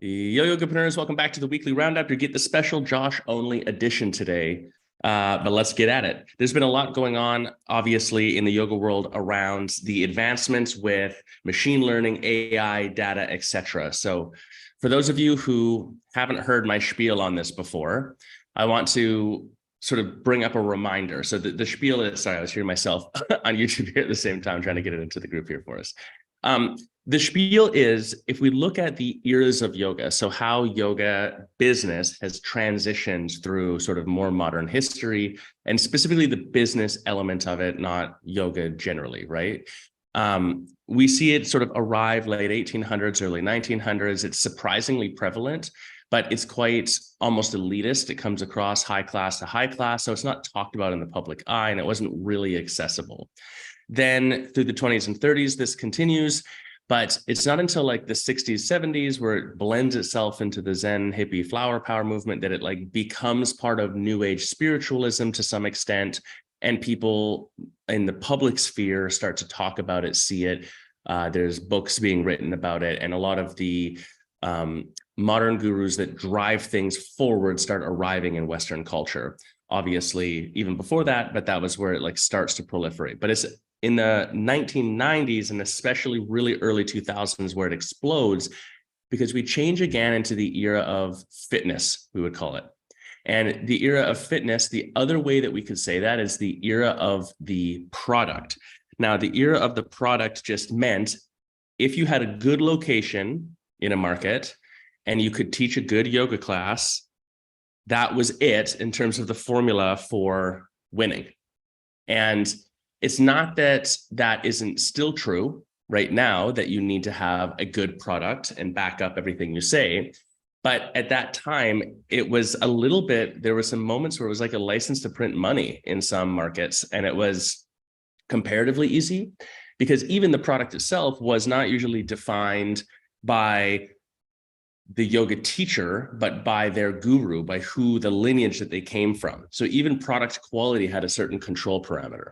Yogapreneurs, welcome back to the weekly Roundup. You get the special Josh only edition today, but let's get at it. There's been a lot going on, obviously, in the yoga world around the advancements with machine learning, AI, data, etc. So for those of you who haven't heard my spiel on this before, I want to sort of bring up a reminder. So the spiel is, sorry, I was hearing myself on YouTube here at the same time, trying to get it into the group here for us. The spiel is, if we look at the eras of yoga, so how yoga business has transitioned through sort of more modern history, and specifically the business element of it, not yoga generally, right? We see it sort of arrive late 1800s, early 1900s. It's surprisingly prevalent, but it's quite almost elitist. It comes across high class to high class, so it's not talked about in the public eye, and it wasn't really accessible. Then through the 20s and 30s, this continues. But it's not until like the 60s, 70s, where it blends itself into the Zen hippie flower power movement, that it like becomes part of New Age spiritualism to some extent. And people in the public sphere start to talk about it, see it. There's books being written about it. And a lot of the modern gurus that drive things forward start arriving in Western culture. Obviously, even before that, but that was where it like starts to proliferate. But it's in the 1990s and especially really early 2000s where it explodes, because we change again into the era of fitness, we would call it. And the era of fitness, the other way that we could say that is the era of the product. Now, the era of the product just meant if you had a good location in a market and you could teach a good yoga class, that was it in terms of the formula for winning. And it's not that that isn't still true right now, that you need to have a good product and back up everything you say. But at that time, it was a little bit, there were some moments where it was like a license to print money in some markets. And it was comparatively easy because even the product itself was not usually defined by the yoga teacher, but by their guru, by who the lineage that they came from. So even product quality had a certain control parameter.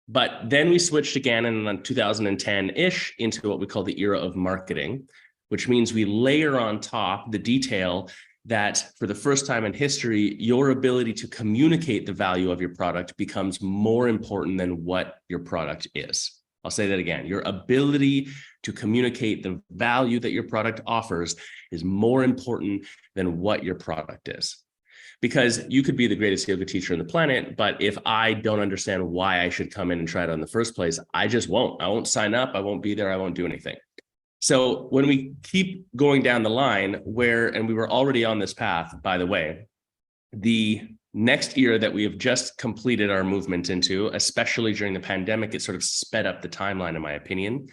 But then we switched again in 2010-ish into what we call the era of marketing, which means we layer on top the detail that for the first time in history, your ability to communicate the value of your product becomes more important than what your product is. I'll say that again. Your ability to communicate the value that your product offers is more important than what your product is. Because you could be the greatest yoga teacher on the planet, but if I don't understand why I should come in and try it in the first place, I just won't. I won't sign up. I won't be there. I won't do anything. So when we keep going down the line and we were already on this path, by the way, the next era that we have just completed our movement into, especially during the pandemic, it sort of sped up the timeline, in my opinion,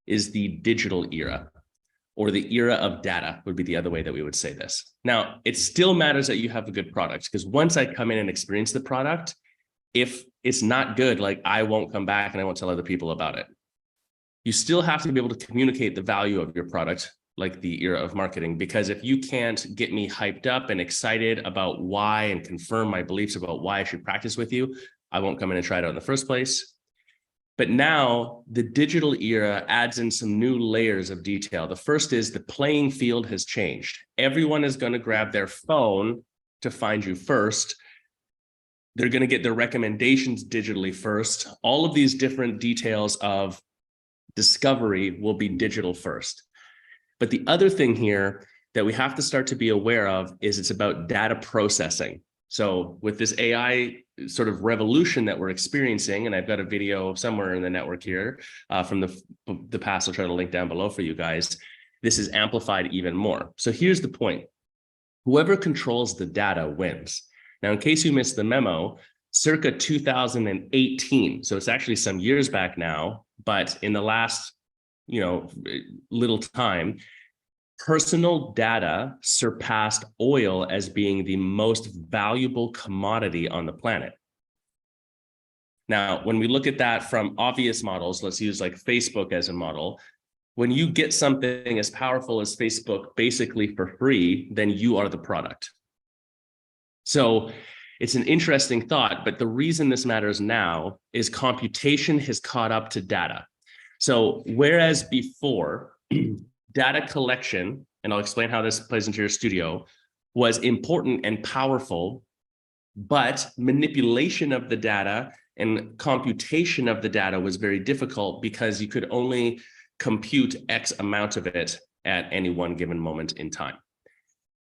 is the digital era. Or the era of data would be the other way that we would say this. Now, it still matters that you have a good product, because once I come in and experience the product, if it's not good, like I won't come back and I won't tell other people about it. You still have to be able to communicate the value of your product, like the era of marketing, because if you can't get me hyped up and excited about why and confirm my beliefs about why I should practice with you, I won't come in and try it out in the first place. But now the digital era adds in some new layers of detail. The first is the playing field has changed. Everyone is going to grab their phone to find you first. They're going to get their recommendations digitally first. All of these different details of discovery will be digital first. But the other thing here that we have to start to be aware of is it's about data processing. So with this AI sort of revolution that we're experiencing, and I've got a video somewhere in the network here from the past, I'll try to link down below for you guys. This is amplified even more. So here's the point. Whoever controls the data wins. Now, in case you missed the memo, circa 2018, so it's actually some years back now, but in the last, little time, personal data surpassed oil as being the most valuable commodity on the planet. Now, when we look at that from obvious models, let's use like Facebook as a model. When you get something as powerful as Facebook basically for free, then you are the product. So it's an interesting thought, but the reason this matters now is computation has caught up to data. So whereas before data collection, and I'll explain how this plays into your studio, was important and powerful, but manipulation of the data and computation of the data was very difficult because you could only compute X amount of it at any one given moment in time.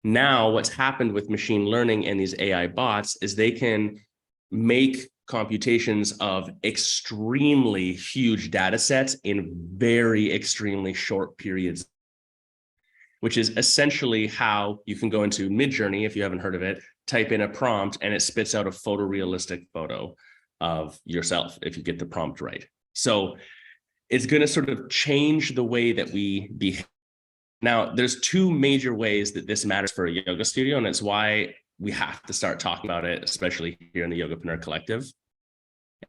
Now, what's happened with machine learning and these AI bots is they can make computations of extremely huge data sets in very extremely short periods, which is essentially how you can go into Midjourney, if you haven't heard of it, type in a prompt, and it spits out a photorealistic photo of yourself if you get the prompt right. So it's going to sort of change the way that we behave. Now, there's two major ways that this matters for a yoga studio, and it's why we have to start talking about it, especially here in the Yogapreneur Collective.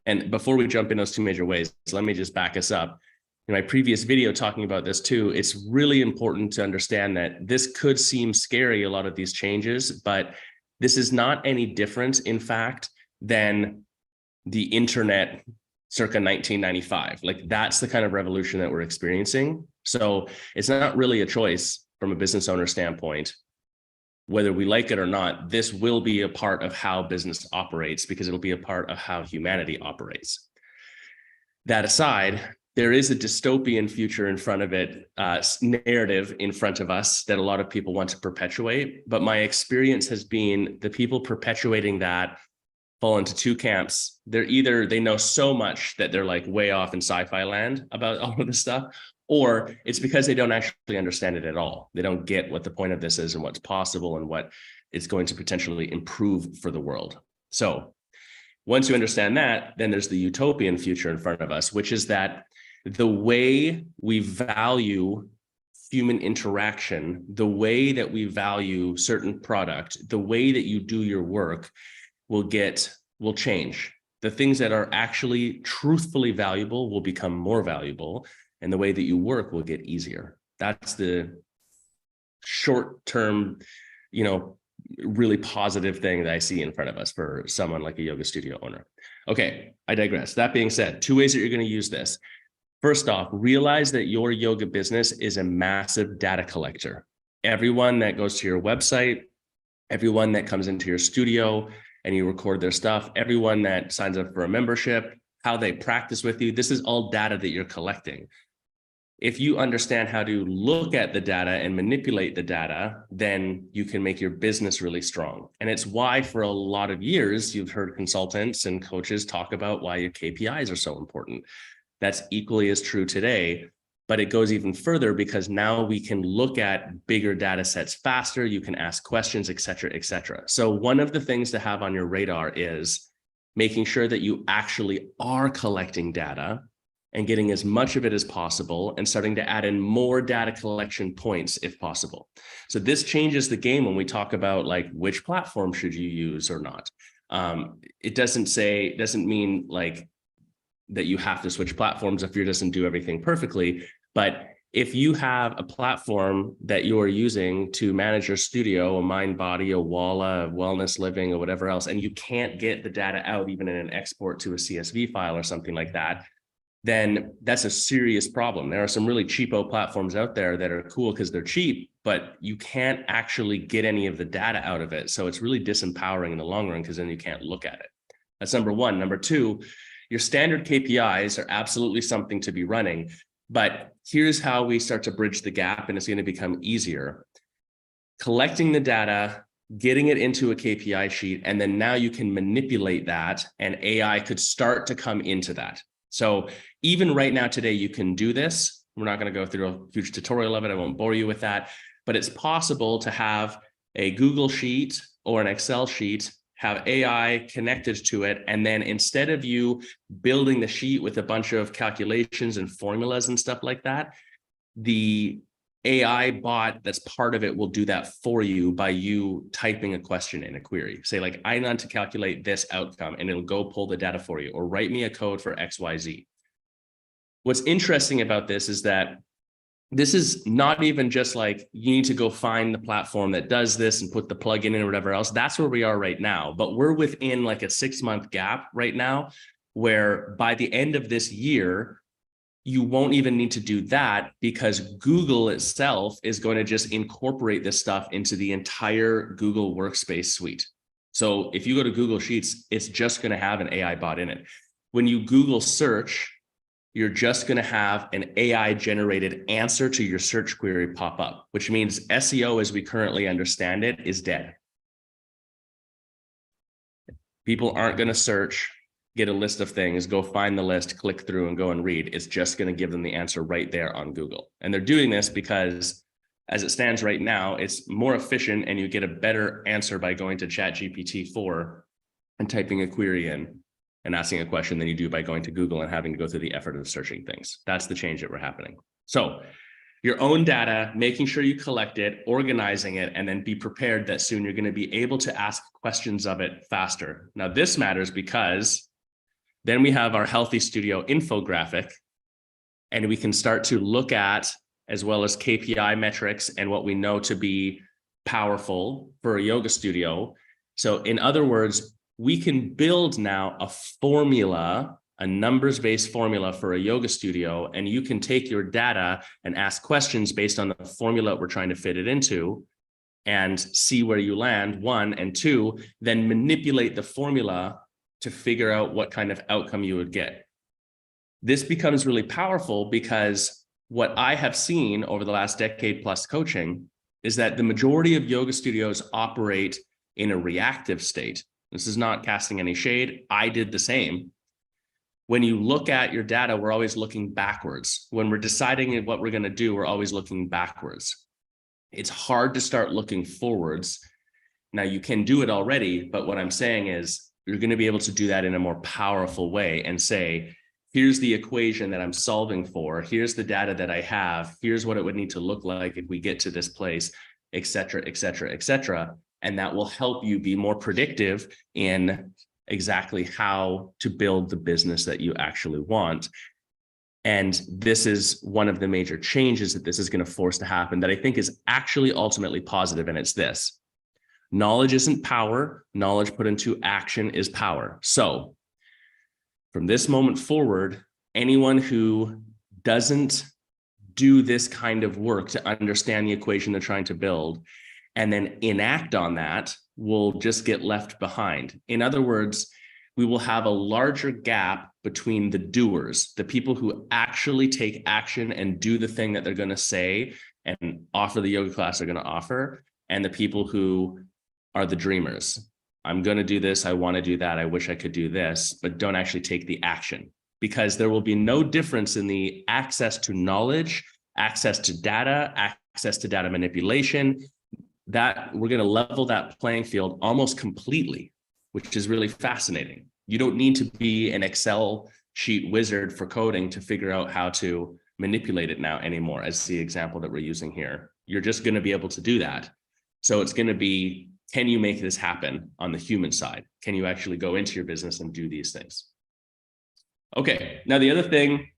And before we jump in those two major ways, let me just back us up. In my previous video talking about this too, it's really important to understand that this could seem scary, a lot of these changes, but this is not any different, in fact, than the internet circa 1995. Like, that's the kind of revolution that we're experiencing. So it's not really a choice from a business owner standpoint. Whether we like it or not, this will be a part of how business operates because it'll be a part of how humanity operates. That aside, there is a dystopian future in front of it, narrative in front of us that a lot of people want to perpetuate. But my experience has been the people perpetuating that fall into two camps. They're either, they know so much that they're like way off in sci-fi land about all of this stuff, or it's because they don't actually understand it at all. They don't get what the point of this is and what's possible and what it's going to potentially improve for the world. So once you understand that, then there's the utopian future in front of us, which is that the way we value human interaction, the way that we value certain product, the way that you do your work will change. The things that are actually truthfully valuable will become more valuable, and the way that you work will get easier. That's the short-term, really positive thing that I see in front of us for someone like a yoga studio owner. Okay, I digress. That being said, two ways that you're going to use this. First off, realize that your yoga business is a massive data collector. Everyone that goes to your website, everyone that comes into your studio and you record their stuff, everyone that signs up for a membership, how they practice with you, this is all data that you're collecting. If you understand how to look at the data and manipulate the data, then you can make your business really strong. And it's why for a lot of years, you've heard consultants and coaches talk about why your KPIs are so important. That's equally as true today, but it goes even further because now we can look at bigger data sets faster. You can ask questions, et cetera, et cetera. So one of the things to have on your radar is making sure that you actually are collecting data and getting as much of it as possible and starting to add in more data collection points if possible. So this changes the game when we talk about like which platform should you use or not. It doesn't mean like that you have to switch platforms if you doesn't do everything perfectly. But if you have a platform that you're using to manage your studio, a Mind Body, a Walla, a Wellness Living, or whatever else, and you can't get the data out even in an export to a CSV file or something like that, then that's a serious problem. There are some really cheapo platforms out there that are cool because they're cheap, but you can't actually get any of the data out of it. So it's really disempowering in the long run because then you can't look at it. That's number one. Number two, your standard KPIs are absolutely something to be running, but here's how we start to bridge the gap, and it's going to become easier. Collecting the data, getting it into a KPI sheet, and then now you can manipulate that, and AI could start to come into that. So even right now today, you can do this. We're not going to go through a huge tutorial of it. I won't bore you with that, but it's possible to have a Google sheet or an Excel sheet, have AI connected to it. And then instead of you building the sheet with a bunch of calculations and formulas and stuff like that, the AI bot that's part of it will do that for you by you typing a question in a query. Say like, I want to calculate this outcome, and it'll go pull the data for you, or write me a code for XYZ. What's interesting about this is that this is not even just like you need to go find the platform that does this and put the plug in or whatever else. That's where we are right now. But we're within like a 6-month gap right now, where by the end of this year, you won't even need to do that because Google itself is going to just incorporate this stuff into the entire Google Workspace suite. So if you go to Google Sheets, it's just going to have an AI bot in it. When you Google search, you're just going to have an AI generated answer to your search query pop up, which means SEO as we currently understand it is dead. People aren't going to search, get a list of things, go find the list, click through and go and read. It's just going to give them the answer right there on Google. And they're doing this because as it stands right now, it's more efficient and you get a better answer by going to ChatGPT-4 and typing a query in and asking a question than you do by going to Google and having to go through the effort of searching things. That's the change that we're happening. So your own data, making sure you collect it, organizing it, and then be prepared that soon you're going to be able to ask questions of it faster. Now, this matters because then we have our Healthy Studio infographic, and we can start to look at, as well as KPI metrics and what we know to be powerful for a yoga studio. So in other words, we can build now a formula, a numbers-based formula for a yoga studio, and you can take your data and ask questions based on the formula we're trying to fit it into and see where you land, one, and two, then manipulate the formula to figure out what kind of outcome you would get. This becomes really powerful because what I have seen over the last decade plus coaching is that the majority of yoga studios operate in a reactive state. This is not casting any shade. I did the same. When you look at your data, we're always looking backwards. When we're deciding what we're going to do, we're always looking backwards. It's hard to start looking forwards. Now, you can do it already, but what I'm saying is you're going to be able to do that in a more powerful way and say, here's the equation that I'm solving for. Here's the data that I have. Here's what it would need to look like if we get to this place, et cetera, et cetera, et cetera. And that will help you be more predictive in exactly how to build the business that you actually want. And this is one of the major changes that this is going to force to happen that I think is actually ultimately positive. And it's this: knowledge isn't power. Knowledge put into action is power. So from this moment forward, anyone who doesn't do this kind of work to understand the equation they're trying to build and then enact on that will just get left behind. In other words, we will have a larger gap between the doers, the people who actually take action and do the thing that they're going to say and offer the yoga class they're going to offer, and the people who are the dreamers. I'm going to do this. I want to do that. I wish I could do this, but don't actually take the action, because there will be no difference in the access to knowledge, access to data, access to data manipulation. That we're going to level that playing field almost completely, which is really fascinating. You don't need to be an Excel sheet wizard for coding to figure out how to manipulate it now anymore, as the example that we're using here. You're just going to be able to do that. So it's going to be, can you make this happen on the human side? Can you actually go into your business and do these things? Okay, now the other thing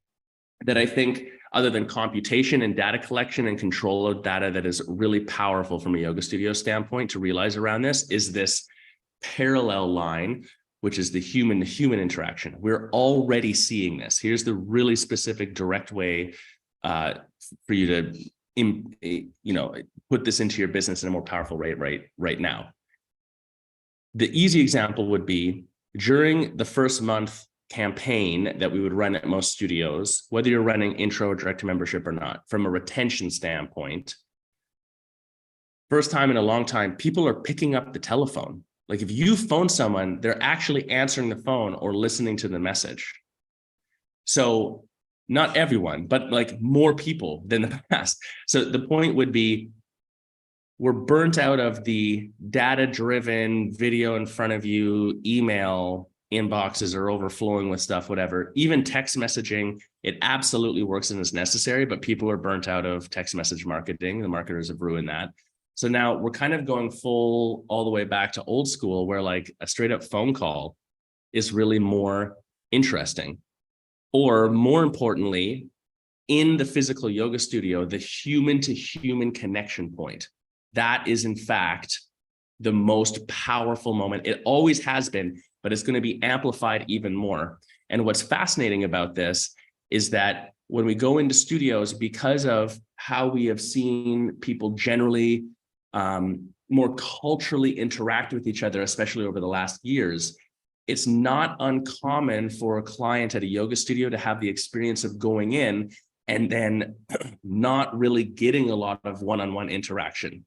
that I think, other than computation and data collection and control of data, that is really powerful from a yoga studio standpoint to realize around this is this parallel line, which is the human-to-human interaction. We're already seeing this. Here's the really specific, direct way for you to, put this into your business in a more powerful way right now. The easy example would be during the first month campaign that we would run at most studios, whether you're running intro or direct to membership or not, from a retention standpoint, first time in a long time, people are picking up the telephone. Like if you phone someone, they're actually answering the phone or listening to the message. So not everyone, but like more people than the past. So the point would be, we're burnt out of the data-driven video in front of you, email inboxes are overflowing with stuff, whatever. Even text messaging, it absolutely works and is necessary, but people are burnt out of text message marketing. The marketers have ruined that. So now we're kind of going full all the way back to old school, where like a straight up phone call is really more interesting. Or more importantly, in the physical yoga studio, the human to human connection point, that is in fact the most powerful moment. It always has been, but it's going to be amplified even more. And what's fascinating about this is that when we go into studios, because of how we have seen people generally more culturally interact with each other, especially over the last years, it's not uncommon for a client at a yoga studio to have the experience of going in and then not really getting a lot of one-on-one interaction.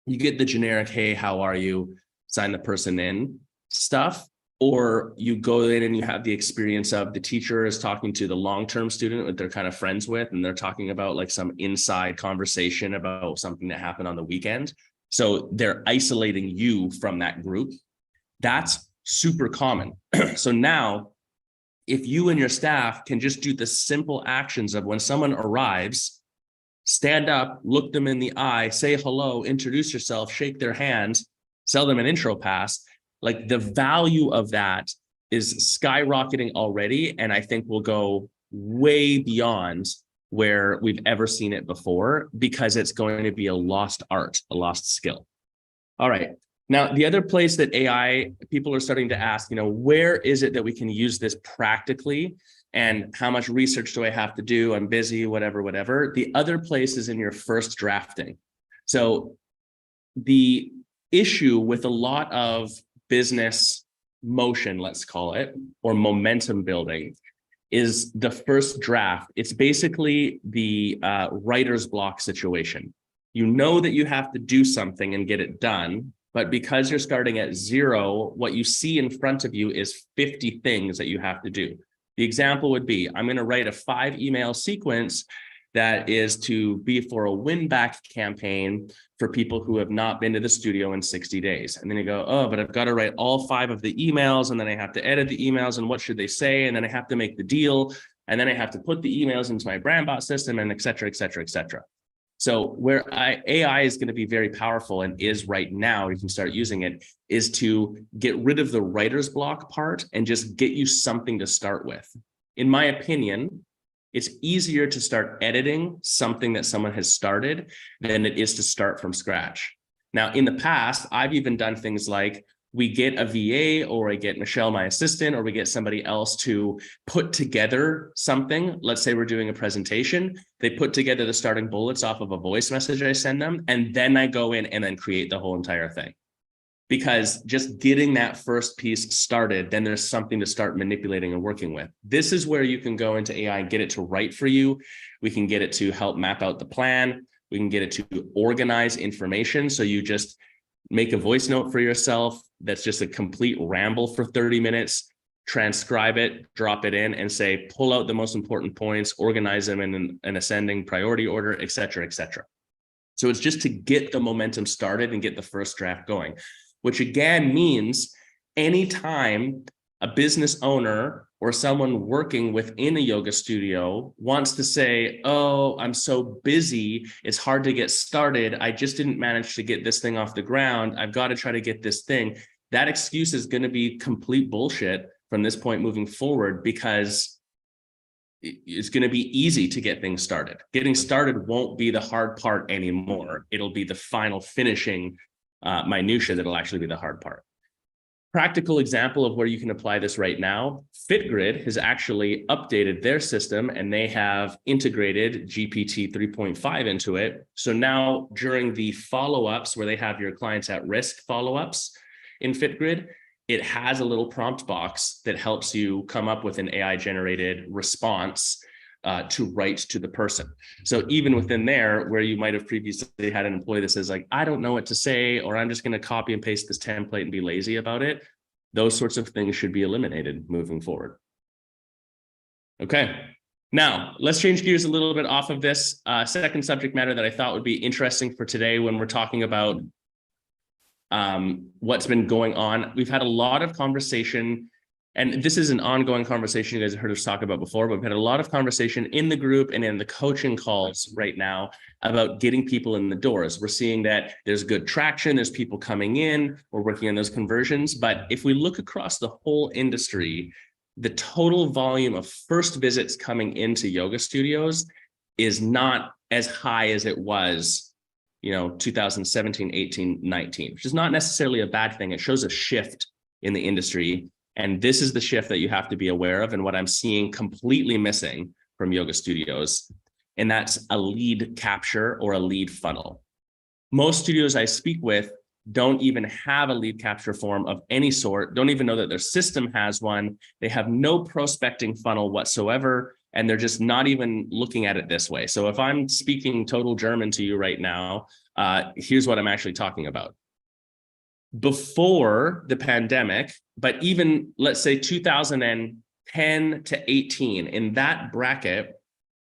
You get the generic, hey, how are you? Sign the person in stuff, or you go in and you have the experience of the teacher is talking to the long-term student that they're kind of friends with, and they're talking about like some inside conversation about something that happened on the weekend. So they're isolating you from that group. That's super common. So now, if you and your staff can just do the simple actions of when someone arrives, stand up, look them in the eye, say hello, introduce yourself, shake their hands, sell them an intro pass, like the value of that is skyrocketing already. And I think will go way beyond where we've ever seen it before, because it's going to be a lost art, a lost skill. All right. Now, the other place that AI, people are starting to ask, where is it that we can use this practically? And how much research do I have to do? I'm busy, whatever. The other place is in your first drafting. So the issue with a lot of business motion, let's call it, or momentum building, is the first draft. It's basically the writer's block situation. You know that you have to do something and get it done, but because you're starting at zero, what you see in front of you is 50 things that you have to do. The example would be, I'm going to write a 5-email sequence that is to be for a win-back campaign for people who have not been to the studio in 60 days. And then you go, oh, but I've got to write all 5 of the emails, and then I have to edit the emails, and what should they say? And then I have to make the deal, and then I have to put the emails into my brand bot system, and et cetera, et cetera, et cetera. So where AI is going to be very powerful, and is right now, you can start using it, is to get rid of the writer's block part and just get you something to start with. In my opinion, it's easier to start editing something that someone has started than it is to start from scratch. Now, in the past, I've even done things like we get a VA, or I get Michelle, my assistant, or we get somebody else to put together something. Let's say we're doing a presentation. They put together the starting bullets off of a voice message I send them, and then I go in and then create the whole entire thing. Because just getting that first piece started, then there's something to start manipulating and working with. This is where you can go into AI and get it to write for you. We can get it to help map out the plan. We can get it to organize information. So you just make a voice note for yourself that's just a complete ramble for 30 minutes, transcribe it, drop it in, and say, pull out the most important points, organize them in an ascending priority order, et cetera, et cetera. So it's just to get the momentum started and get the first draft going, which again means anytime a business owner or someone working within a yoga studio wants to say, oh, I'm so busy, it's hard to get started, I just didn't manage to get this thing off the ground, I've got to try to get this thing, that excuse is going to be complete bullshit from this point moving forward, because it's going to be easy to get things started. Getting started won't be the hard part anymore. It'll be the final finishing minutia that'll actually be the hard part. Practical example of where you can apply this right now, FitGrid has actually updated their system, and they have integrated GPT 3.5 into it. So now during the follow-ups where they have your clients at risk follow-ups in FitGrid, it has a little prompt box that helps you come up with an AI generated response to write to the person. So even within there, where you might have previously had an employee that says like, I don't know what to say, or I'm just going to copy and paste this template and be lazy about it, those sorts of things should be eliminated moving forward. Okay, now let's change gears a little bit off of this. Second subject matter that I thought would be interesting for today when we're talking about what's been going on. We've had a lot of conversation, and this is an ongoing conversation you guys have heard us talk about before, but we've had a lot of conversation in the group and in the coaching calls right now about getting people in the doors. We're seeing that there's good traction, there's people coming in, we're working on those conversions. But if we look across the whole industry, the total volume of first visits coming into yoga studios is not as high as it was, 2017, 18, 19, which is not necessarily a bad thing. It shows a shift in the industry. And this is the shift that you have to be aware of. And what I'm seeing completely missing from yoga studios, and that's a lead capture or a lead funnel. Most studios I speak with don't even have a lead capture form of any sort, don't even know that their system has one. They have no prospecting funnel whatsoever, and they're just not even looking at it this way. So if I'm speaking total German to you right now, here's what I'm actually talking about. Before the pandemic, but even let's say 2010 to 18, in that bracket,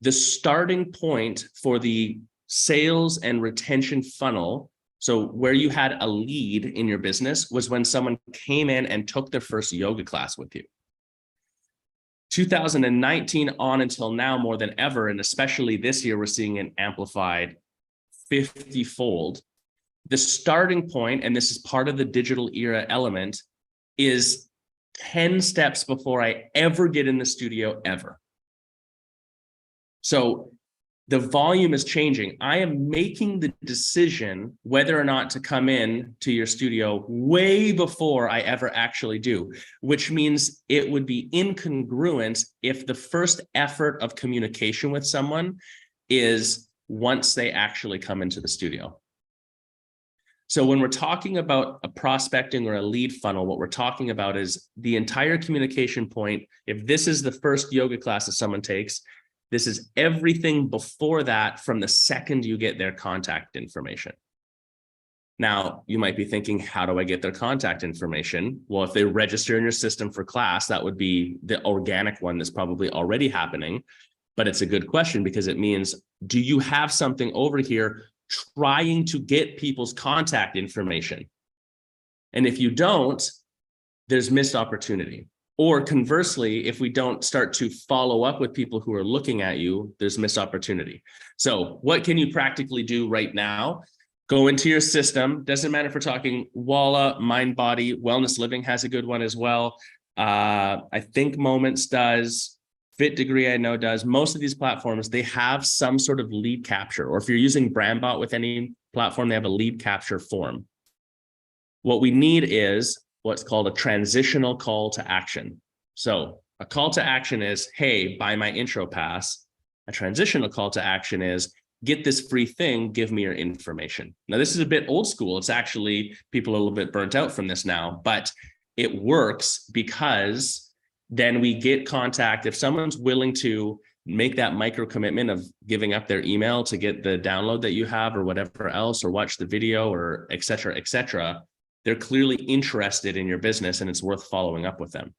the starting point for the sales and retention funnel, so where you had a lead in your business, was when someone came in and took their first yoga class with you. 2019 on until now, more than ever, and especially this year, we're seeing an amplified 50-fold. The starting point, and this is part of the digital era element, is 10 steps before I ever get in the studio ever. So the volume is changing. I am making the decision whether or not to come in to your studio way before I ever actually do, which means it would be incongruent if the first effort of communication with someone is once they actually come into the studio. So when we're talking about a prospecting or a lead funnel, what we're talking about is the entire communication point. If this is the first yoga class that someone takes, this is everything before that from the second you get their contact information. Now, you might be thinking, how do I get their contact information? Well, if they register in your system for class, that would be the organic one that's probably already happening. But it's a good question because it means, do you have something over here trying to get people's contact information? And if you don't, there's missed opportunity. Or conversely, if we don't start to follow up with people who are looking at you, there's missed opportunity. So what can you practically do right now? Go into your system. Doesn't matter if we're talking Walla, Mind Body, Wellness Living has a good one as well. I think Moments does. Fit Degree, I know, does. Most of these platforms, they have some sort of lead capture, or if you're using BrandBot with any platform, they have a lead capture form. What we need is what's called a transitional call to action. So a call to action is, hey, buy my intro pass. A transitional call to action is, get this free thing, give me your information. Now, this is a bit old school. It's actually, people are a little bit burnt out from this now, but it works because then we get contact. If someone's willing to make that micro commitment of giving up their email to get the download that you have or whatever else, or watch the video or et cetera, they're clearly interested in your business and it's worth following up with them.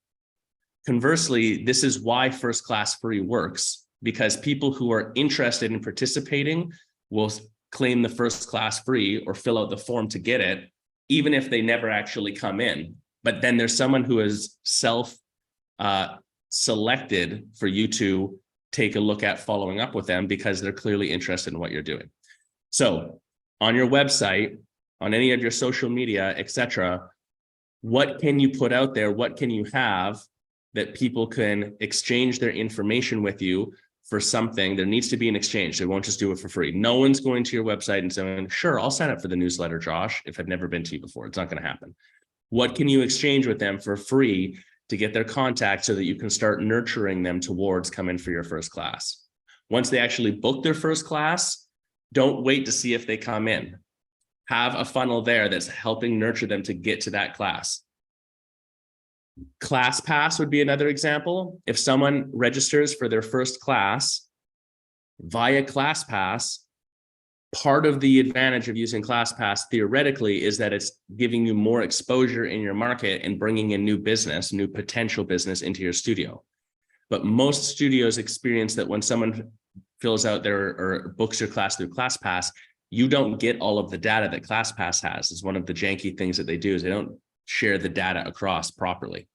Conversely, this is why first class free works, because people who are interested in participating will claim the first class free or fill out the form to get it, even if they never actually come in. But then there's someone who is selected for you to take a look at following up with them because they're clearly interested in what you're doing. So on your website, on any of your social media, etc., what can you put out there? What can you have that people can exchange their information with you for something? There needs to be an exchange. They won't just do it for free. No one's going to your website and saying, sure, I'll sign up for the newsletter, Josh, if I've never been to you before. It's not going to happen. What can you exchange with them for free to get their contact so that you can start nurturing them towards coming for your first class? Once they actually book their first class, don't wait to see if they come in. Have a funnel there that's helping nurture them to get to that class. ClassPass would be another example. If someone registers for their first class via ClassPass, part of the advantage of using ClassPass theoretically is that it's giving you more exposure in your market and bringing in new business, new potential business into your studio. But most studios experience that when someone fills out their or books your class through ClassPass, you don't get all of the data that ClassPass has. It's one of the janky things that they do is they don't share the data across properly.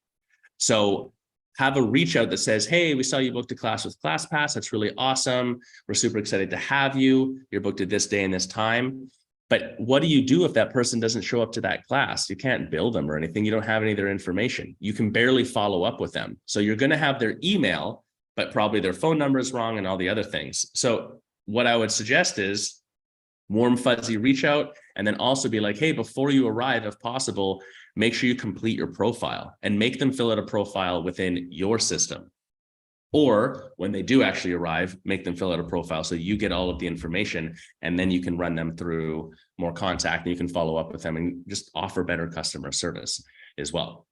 So have a reach out that says, hey, we saw you booked a class with ClassPass. That's really awesome. We're super excited to have you. You're booked at this day and this time. But what do you do if that person doesn't show up to that class? You can't bill them or anything. You don't have any of their information. You can barely follow up with them. So you're going to have their email, but probably their phone number is wrong and all the other things. So what I would suggest is warm, fuzzy reach out, and then also be like, hey, before you arrive, if possible, make sure you complete your profile and make them fill out a profile within your system. Or when they do actually arrive, make them fill out a profile so you get all of the information, and then you can run them through more contact and you can follow up with them and just offer better customer service as well.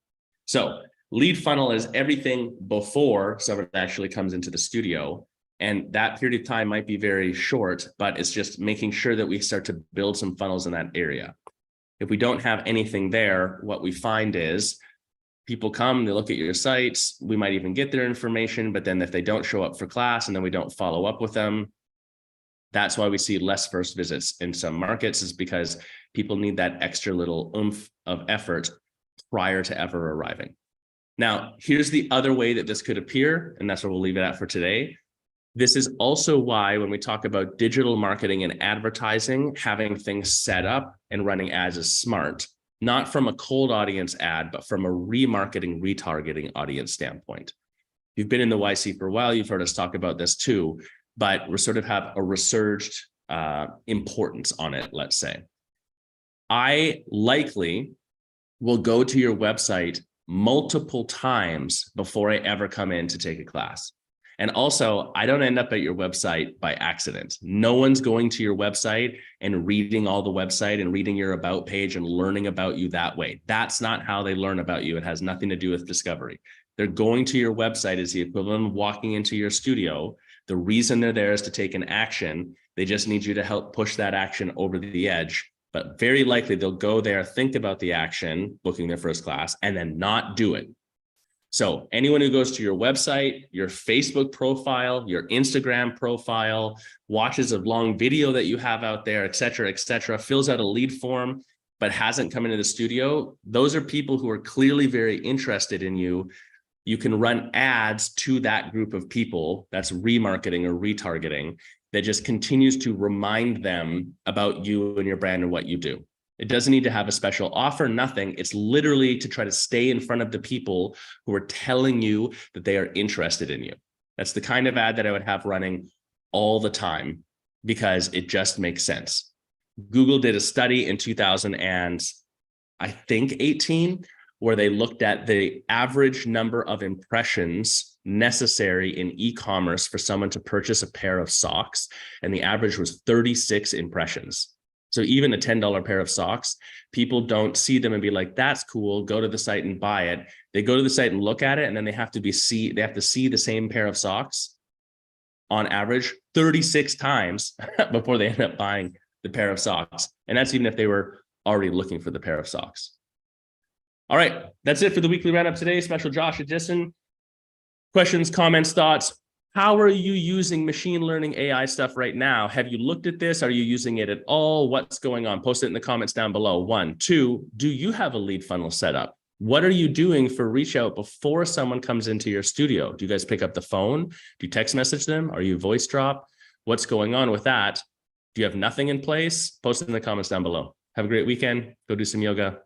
So lead funnel is everything before someone actually comes into the studio. And that period of time might be very short, but it's just making sure that we start to build some funnels in that area. If we don't have anything there, what we find is people come, they look at your sites, we might even get their information, but then if they don't show up for class and then we don't follow up with them, that's why we see less first visits in some markets, is because people need that extra little oomph of effort prior to ever arriving. Now, here's the other way that this could appear, and that's what we'll leave it at for today. This is also why when we talk about digital marketing and advertising, having things set up and running ads is smart, not from a cold audience ad, but from a remarketing, retargeting audience standpoint. If you've been in the YC for a while, you've heard us talk about this too, but we sort of have a resurged importance on it, let's say. I likely will go to your website multiple times before I ever come in to take a class. And also, I don't end up at your website by accident. No one's going to your website and reading all the website and reading your about page and learning about you that way. That's not how they learn about you. It has nothing to do with discovery. They're going to your website is the equivalent of walking into your studio. The reason they're there is to take an action. They just need you to help push that action over the edge. But very likely they'll go there, think about the action, booking their first class, and then not do it. So anyone who goes to your website, your Facebook profile, your Instagram profile, watches a long video that you have out there, et cetera, fills out a lead form, but hasn't come into the studio, those are people who are clearly very interested in you. You can run ads to that group of people, that's remarketing or retargeting, that just continues to remind them about you and your brand and what you do. It doesn't need to have a special offer, nothing. It's literally to try to stay in front of the people who are telling you that they are interested in you. That's the kind of ad that I would have running all the time because it just makes sense. Google did a study in 2018, where they looked at the average number of impressions necessary in e-commerce for someone to purchase a pair of socks, and the average was 36 impressions. So even a $10 pair of socks, people don't see them and be like, that's cool, go to the site and buy it. They go to the site and look at it, and then they have to see the same pair of socks on average 36 times before they end up buying the pair of socks. And that's even if they were already looking for the pair of socks. All right, that's it for the weekly roundup today. Special Josh edition. Questions, comments, thoughts. How are you using machine learning AI stuff right now? Have you looked at this? Are you using it at all? What's going on? Post it in the comments down below. 1, 2, do you have a lead funnel set up? What are you doing for reach out before someone comes into your studio? Do you guys pick up the phone? Do you text message them? Are you voice drop? What's going on with that? Do you have nothing in place? Post it in the comments down below. Have a great weekend. Go do some yoga.